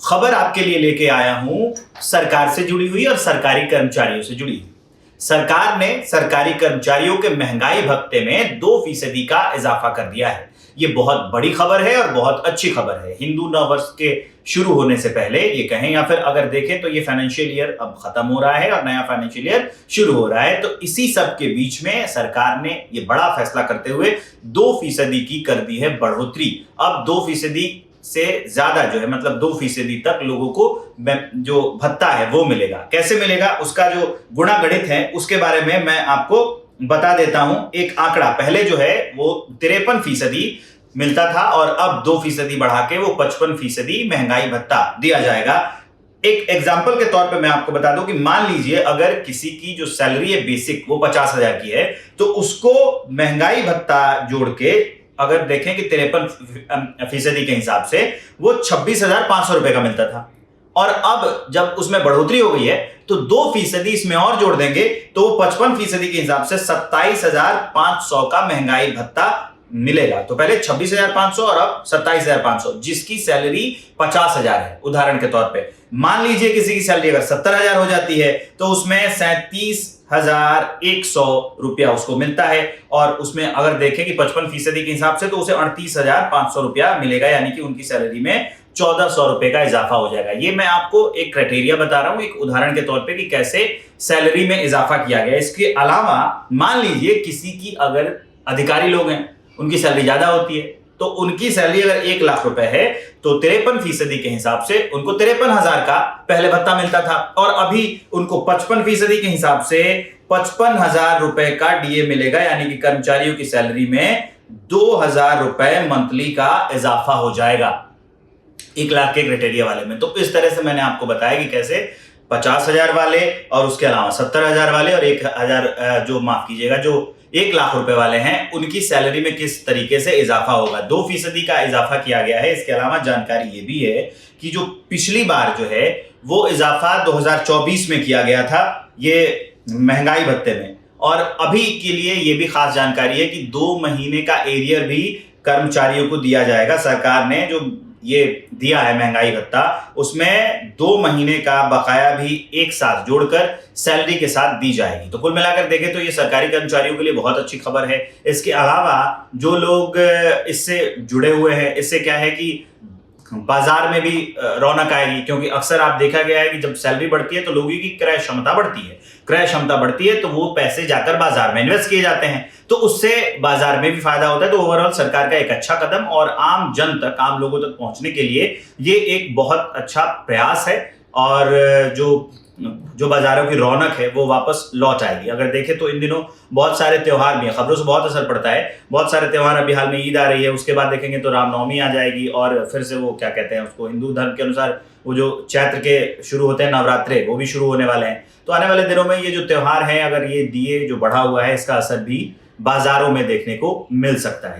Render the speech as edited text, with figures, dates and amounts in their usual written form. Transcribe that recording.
खबर आपके लिए लेके आया हूं सरकार से जुड़ी हुई और सरकारी कर्मचारियों से जुड़ी हुई। सरकार ने सरकारी कर्मचारियों के महंगाई भत्ते में 2% का इजाफा कर दिया है। ये बहुत बड़ी खबर है और बहुत अच्छी खबर है। हिंदू नववर्ष के शुरू होने से पहले ये कहें या फिर अगर देखें तो ये फाइनेंशियल ईयर अब खत्म हो रहा है और नया फाइनेंशियल ईयर शुरू हो रहा है। तो इसी सब के बीच में सरकार ने ये बड़ा फैसला करते हुए 2% की कर दी है बढ़ोतरी। अब 2% से ज्यादा जो है मतलब 2% तक लोगों को जो भत्ता है वो मिलेगा। कैसे मिलेगा उसका जो गुणागणित है उसके बारे में मैं आपको बता देता हूं। एक आंकड़ा पहले जो है वो 53% मिलता था और अब 2% बढ़ा के वो 55% महंगाई भत्ता दिया जाएगा। एक एग्जाम्पल के तौर पे मैं आपको बता दूं कि मान लीजिए अगर किसी की जो सैलरी है बेसिक वो 50,000 की है तो उसको महंगाई भत्ता जोड़ के अगर देखें कि 53% के हिसाब से वो 26,500 रुपए का मिलता था और अब जब उसमें बढ़ोतरी हो गई है तो 2% इसमें और जोड़ देंगे तो 55% के हिसाब से 27,500 का महंगाई भत्ता मिलेगा। तो पहले 26,500 और अब 27,500। जिसकी सैलरी 50,000 है, उदाहरण के तौर पे मान लीजिए किसी की सैलरी अगर 70,000 हो जाती है तो उसमें 37,100 रुपया उसको मिलता है और उसमें अगर देखें कि 55% के हिसाब से तो उसे 38,500 रुपया मिलेगा, यानी कि उनकी सैलरी में 1,400 रुपए का इजाफा हो जाएगा। ये मैं आपको एक क्राइटेरिया बता रहा हूं, एक उदाहरण के तौर पे कि कैसे सैलरी में इजाफा किया गया। इसके अलावा मान लीजिए किसी की अगर अधिकारी लोग हैं उनकी सैलरी ज्यादा होती है तो उनकी सैलरी अगर 1 लाख रुपए है तो 53% के हिसाब से उनको 53,000 का पहले भत्ता मिलता था और अभी उनको 55% के हिसाब से 55,000 रुपए का डीए मिलेगा, यानी कि कर्मचारियों की सैलरी में 2,000 रुपए मंथली का इजाफा हो जाएगा 1 लाख के क्राइटेरिया वाले में। तो इस तरह से मैंने आपको बताया कि कैसे 50,000 वाले और उसके अलावा 70,000 वाले और 1,000 जो माफ कीजिएगा जो 1 लाख रुपए वाले हैं उनकी सैलरी में किस तरीके से इजाफा होगा। 2% का इजाफा किया गया है। इसके अलावा जानकारी ये भी है कि जो पिछली बार जो है वो इजाफा 2024 में किया गया था ये महंगाई भत्ते में, और अभी के लिए ये भी खास जानकारी है कि 2 महीने का एरियर भी कर्मचारियों को दिया जाएगा। सरकार ने जो ये दिया है महंगाई भत्ता उसमें 2 महीने का बकाया भी एक साथ जोड़कर सैलरी के साथ दी जाएगी। तो कुल मिलाकर देखें तो ये सरकारी कर्मचारियों के लिए बहुत अच्छी खबर है। इसके अलावा जो लोग इससे जुड़े हुए हैं इससे क्या है कि बाजार में भी रौनक आएगी, क्योंकि अक्सर आप देखा गया है कि जब सैलरी बढ़ती है तो लोगों की क्रय क्षमता बढ़ती है। क्रय क्षमता बढ़ती है तो वो पैसे जाकर बाजार में इन्वेस्ट किए जाते हैं तो उससे बाजार में भी फायदा होता है। तो ओवरऑल सरकार का एक अच्छा कदम और आम जन तक, आम लोगों तक पहुंचने के लिए ये एक बहुत अच्छा प्रयास है और जो बाजारों की रौनक है वो वापस लौट आएगी। अगर देखें तो इन दिनों बहुत सारे त्योहार भी हैं, खबरों से बहुत असर पड़ता है। बहुत सारे त्योहार अभी हाल में ईद आ रही है, उसके बाद देखेंगे तो रामनवमी आ जाएगी और फिर से वो क्या कहते हैं उसको हिंदू धर्म के अनुसार वो जो चैत्र के शुरू होते हैं नवरात्रे वो भी शुरू होने वाले हैं। तो आने वाले दिनों में ये जो त्योहार है अगर ये दिए जो बढ़ा हुआ है इसका असर भी बाजारों में देखने को मिल सकता है।